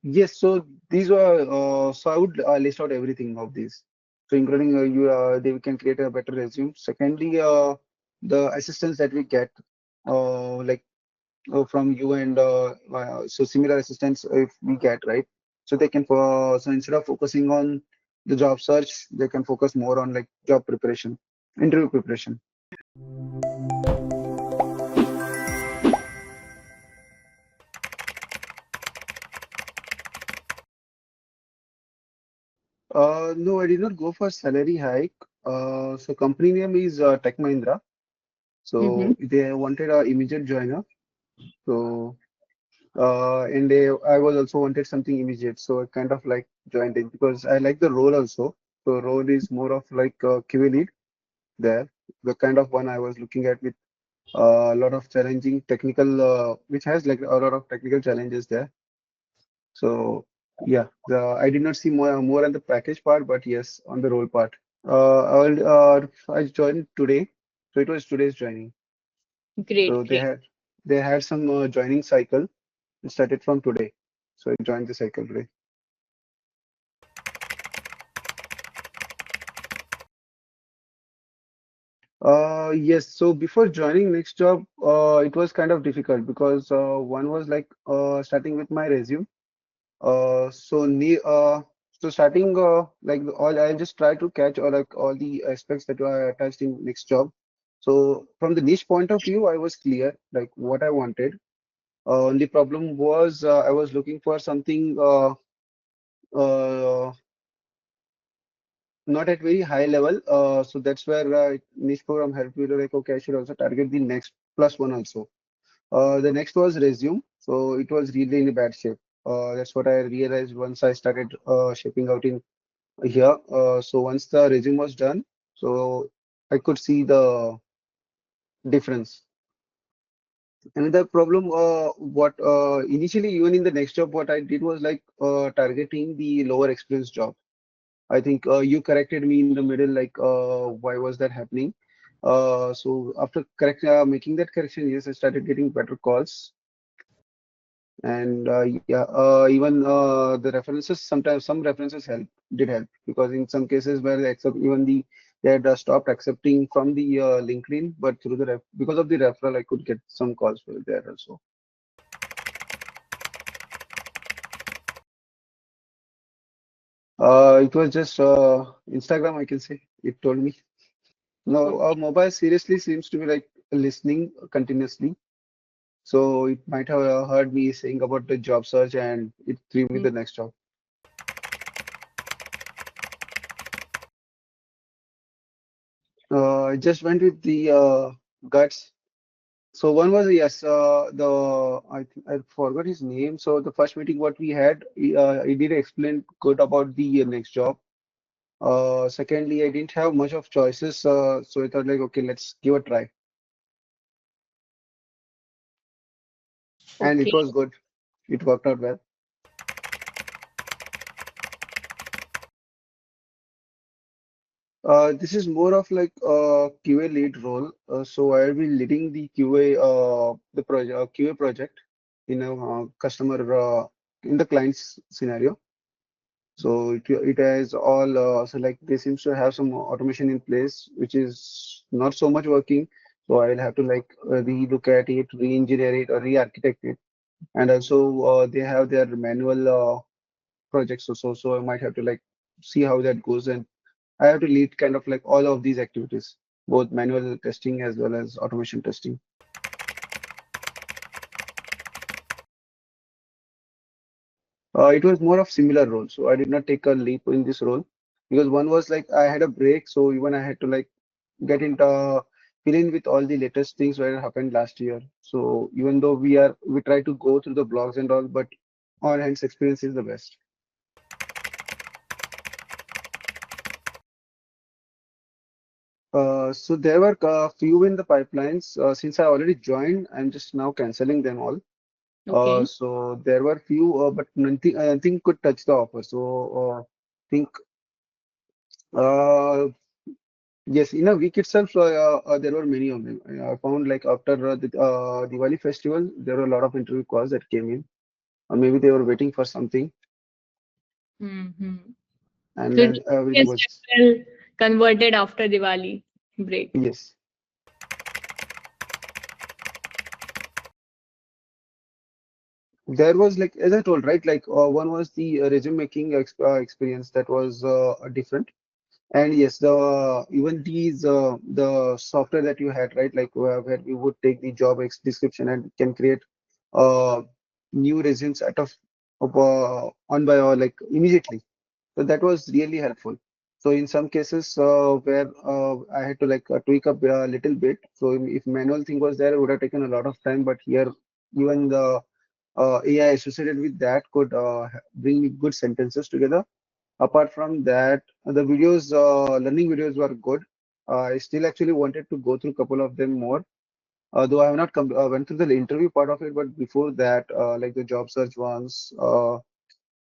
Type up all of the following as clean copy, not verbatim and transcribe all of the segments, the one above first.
Yes, so these were so I would list out everything of these. So including they can create a better resume. Secondly, the assistance that we get, like from you and so similar assistance if we get, right? So they can so instead of focusing on the job search, they can focus more on like job preparation, interview preparation. No, I did not go for salary hike. So company name is Tech Mahindra. Mm-hmm. So they wanted a immediate joiner. So and I was also wanted something immediate. So I kind of like joined it because I like the role also. So role is more of like QA lead there, the kind of one I was looking at with a lot of challenging technical, which has like a lot of technical challenges there. So yeah, I did not see more on the package part, but yes, on the role part. I joined today, so it was today's joining. Great, So great. they had some joining cycle. It started from today, so I joined the cycle today. Yes. So before joining next job, it was kind of difficult because one was like starting with my resume. So so starting like all I'll just try to catch or like all the aspects that are attached in next job. So from the niche point of view, I was clear like what I wanted. Only problem was I was looking for something uh, not at very high level. So that's where niche program helped me to like okay, I should also target the next plus one also. The next was resume. So it was really in a bad shape. That's what I realized once I started shaping out in here. So once the resume was done, so I could see the difference. Another problem, what initially even in the next job, what I did was like targeting the lower experience job. I think you corrected me in the middle, like why was that happening? So after making that correction, yes, I started getting better calls. And yeah, even the references sometimes some references did help because in some cases where they accept even they had stopped accepting from the LinkedIn, but through the because of the referral, I could get some calls for there also. It was just Instagram, I can say. It told me. No, Okay. mobile seriously seems to be like listening continuously. So it might have heard me saying about the job search and it threw me Mm. the next job. I just went with the guts. So one was yes, I think I forgot his name. So the first meeting what we had, he did explain good about the next job. Secondly, I didn't have much of choices, so I thought like okay, let's give a try, and it Okay. was good. It worked out well. This is more of like a QA lead role. So I'll be leading the QA the project QA project in a customer in the client's scenario. So it has all so like they seems to have some automation in place, which is not so much working. So I'll have to like re-look at it, re-engineer it, or re-architect it. And also they have their manual projects. So I might have to like see how that goes, and I have to lead kind of like all of these activities, both manual testing as well as automation testing. It was more of similar role, so I did not take a leap in this role because one was like I had a break, so even I had to like get into fill in with all the latest things that happened last year. So even though we try to go through the blogs and all, but on hands experience is the best. So there were a few in the pipelines. Since I already joined, I'm just now canceling them all. Okay. So there were few, but nothing could touch the offer. So think uh, yes, in a week itself, there were many of them. I found like after the Diwali festival, there were a lot of interview calls that came in. or maybe they were waiting for something, Mm-hmm. and So then it everything gets was well converted after Diwali break. yes. There was like as I told, right? Like one was the resume making experience that was different. And yes, the even these the software that you had, right? Like where you would take the job description and can create uh, new resumes on by like immediately. So that was really helpful. So in some cases where I had to like tweak up a little bit. So if manual thing was there, it would have taken a lot of time. But here, even the AI associated with that could bring good sentences together. Apart from that, the videos, learning videos were good. I still actually wanted to go through a couple of them more. Though I have not come, went through the interview part of it, but before that, like the job search ones,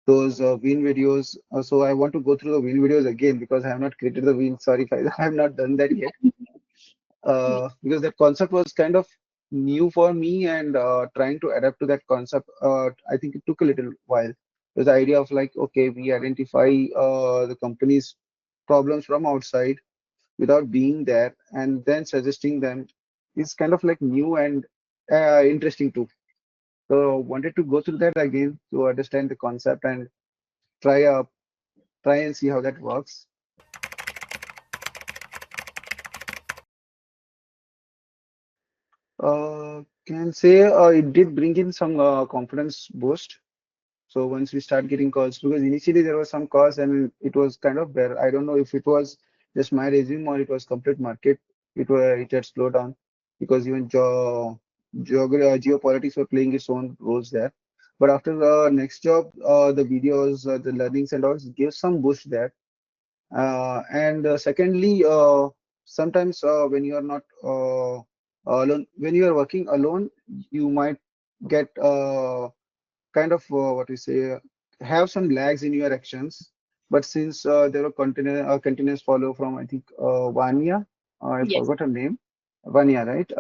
those Win videos. So I want to go through the Win videos again because I have not created the Win. Sorry if I, I have not done that yet. Because that concept was kind of new for me and trying to adapt to that concept, I think it took a little while. There's the idea of like, okay, we identify the company's problems from outside without being there and then suggesting them is kind of like new and interesting too. So wanted to go through that again to understand the concept and try try and see how that works. Can say it did bring in some confidence boost. So once we start getting calls, because initially there was some calls and it was kind of bare. I don't know if it was just my resume or it was complete market. It had slowed down because even geopolitics were playing its own roles there. But after the next job, the videos, the learnings and all gave some boost there. And secondly, sometimes when you are not alone, when you are working alone, you might get kind of what we say have some lags in your actions. But since there were continuous follow from I think Vanya, I Yes. forgot her name, Vanya, right?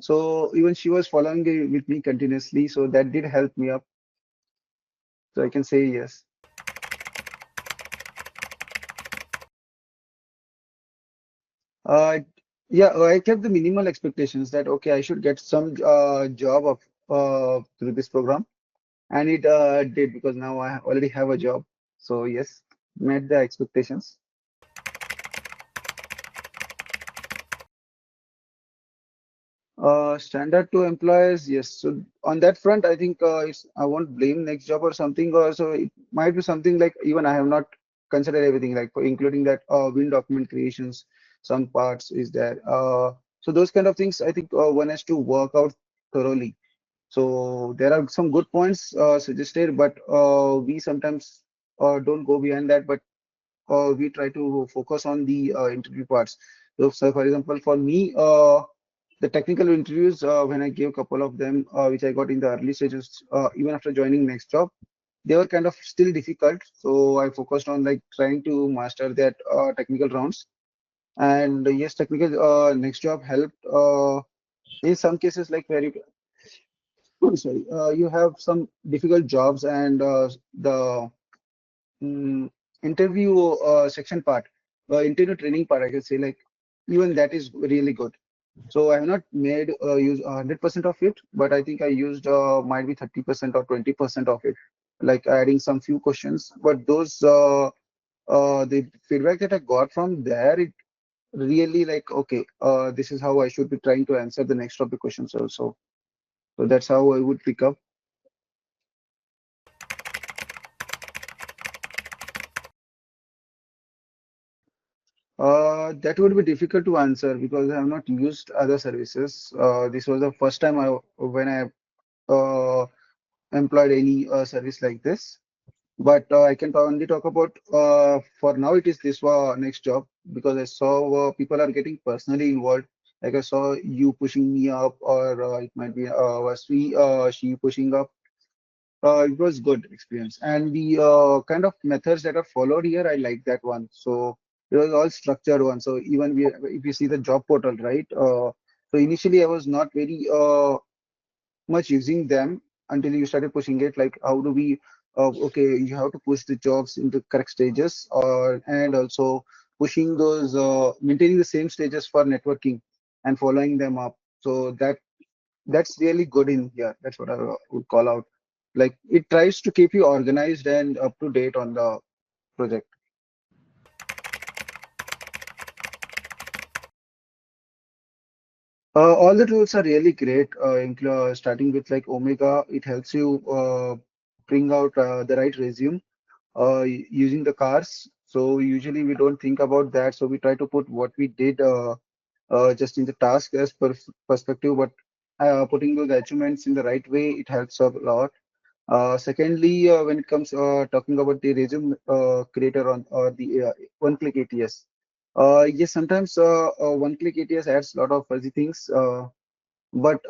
So even she was following with me continuously, so that did help me up. So I can say yes. Uh, yeah, I kept the minimal expectations that okay, I should get some job of through this program, and it did because now I already have a job. So yes, met the expectations. Standard to employers, yes. So on that front, I think I won't blame next job or something. So it might be something like even I have not considered everything, like for including that Win document creations, some parts is there. So those kind of things, I think one has to work out thoroughly. So there are some good points suggested, but we sometimes don't go behind that. But we try to focus on the interview parts. So for example, for me, the technical interviews, when I gave a couple of them, which I got in the early stages, even after joining next job, they were kind of still difficult. So I focused on like trying to master that technical rounds. And yes, technical next job helped in some cases, like where you, sorry, you have some difficult jobs and the Mm, interview section part, interview training part, I can say like even that is really good. So I have not made use 100% of it, but I think I used might be 30% or 20% of it, like adding some few questions. But those the feedback that I got from there, it really like okay, this is how I should be trying to answer the next topic questions also. So that's how I would pick up. That would be difficult to answer because I have not used other services. This was the first time when I uh, employed any service like this. But I can only talk about for now it is this next job because I saw people are getting personally involved. Like I saw you pushing me up, or it might be was she pushing up. It was good experience, and the kind of methods that are followed here, I like that one. So it was all structured one. So even if you see the job portal, right? So initially I was not very much using them. until you started pushing it. Like how do we? Okay, you have to push the jobs into correct stages, or and also pushing those maintaining the same stages for networking and following them up. So that's really good in here. That's what I would call out. Like it tries to keep you organized and up to date on the project. All the tools are really great, starting with like Omega. It helps you bring out the right resume using the cars. So usually we don't think about that. So we try to put what we did just in the task as perspective, but putting those achievements in the right way, it helps a lot. Secondly, when it comes talking about the resume creator on or the one-click ATS, yes, sometimes one-click ATS adds a lot of fuzzy things, but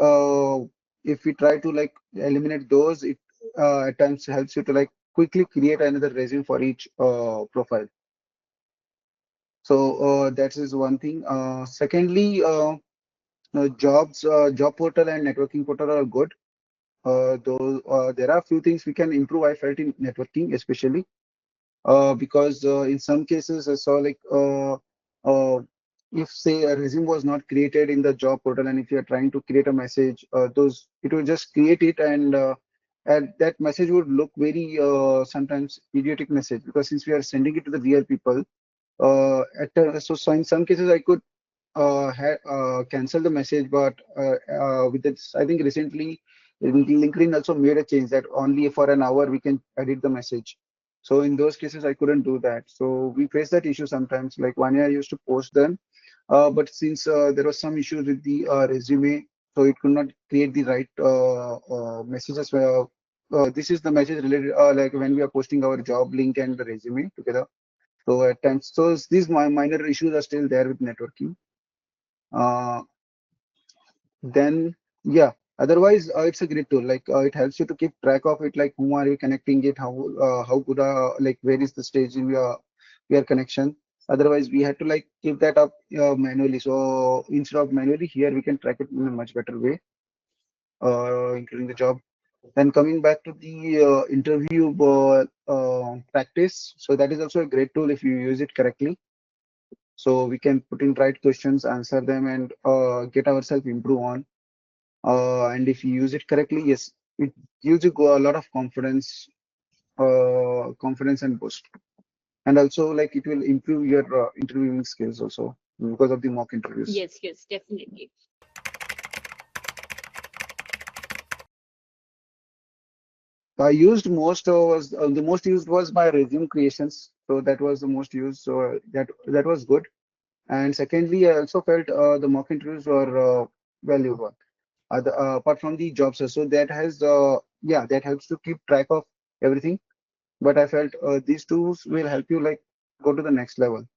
if we try to like eliminate those, it at times helps you to like quickly create another resume for each profile. So that is one thing. Secondly, job portal and networking portal are good. Though there are few things we can improve. I felt in networking, especially because in some cases I saw like if say a resume was not created in the job portal, and if you are trying to create a message, those it will just create it, and that message would look very sometimes idiotic message, because since we are sending it to the real people, so in some cases I could cancel the message, but with this, I think recently LinkedIn also made a change that only for an hour we can edit the message. So in those cases, I couldn't do that. So we face that issue sometimes. Like one year I used to post them, but since there was some issues with the resume, so it could not create the right messages. Where this is the message related, like when we are posting our job link and the resume together. So at times, so these minor issues are still there with networking. Uh, then yeah, otherwise it's a great tool. Like it helps you to keep track of it, like whom are you connecting it, how good like where is the stage in your connection. Otherwise we had to like keep that up manually. So instead of manually, here we can track it in a much better way, including the job. Then coming back to the interview practice, so that is also a great tool if you use it correctly. So we can put in right questions, answer them, and get ourselves improve on. And if you use it correctly, yes, it gives you a lot of confidence and boost. And also, like it will improve your interviewing skills also because of the mock interviews. Yes, yes, definitely. I used most was the most used was my resume creations, so that was the most used. So that was good. And secondly, I also felt the mock interviews were valued one. Apart from the jobs, so that has yeah, that helps to keep track of everything. But I felt these tools will help you like go to the next level,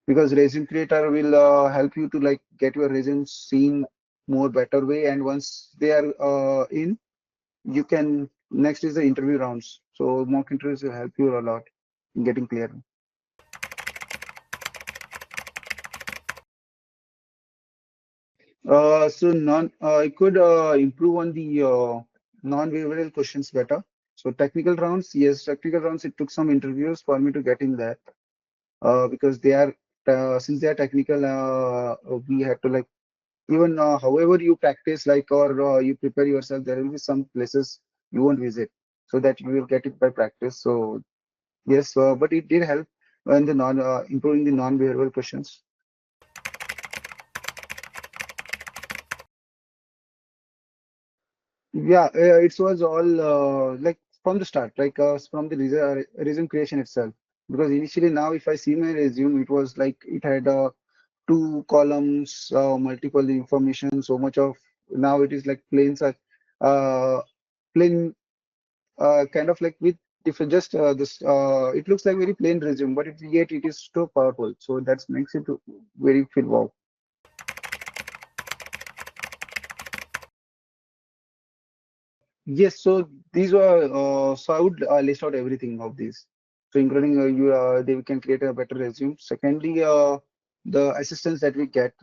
because resume creator will help you to like get your resume seen more better way, and once they are in, you can next is the interview rounds. So mock interviews will help you a lot in getting clear. So non I could improve on the non-behavioral questions better. So technical rounds, yes, technical rounds, it took some interviews for me to get in there, because they are since they are technical, we had to like even however you practice like or you prepare yourself, there will be some places you won't visit, so that you will get it by practice. So yes, but it did help in the non improving the non-behavioral questions. Yeah, it was all like from the start, like from the resume creation itself. Because initially, now if I see my resume, it was like it had two columns, multiple information, so much of now it is like uh, plain kind of like with different just this it looks like very plain resume, but yet it is so powerful. So that makes it very feel wow. Yes, so these were so I would list out everything of these. So including you, they can create a better resume. Secondly, the assistance that we get,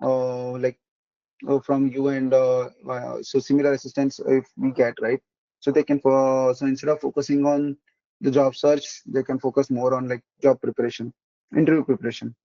like from you and so similar assistance if we get, right? So they can so instead of focusing on the job search, they can focus more on like job preparation, interview preparation.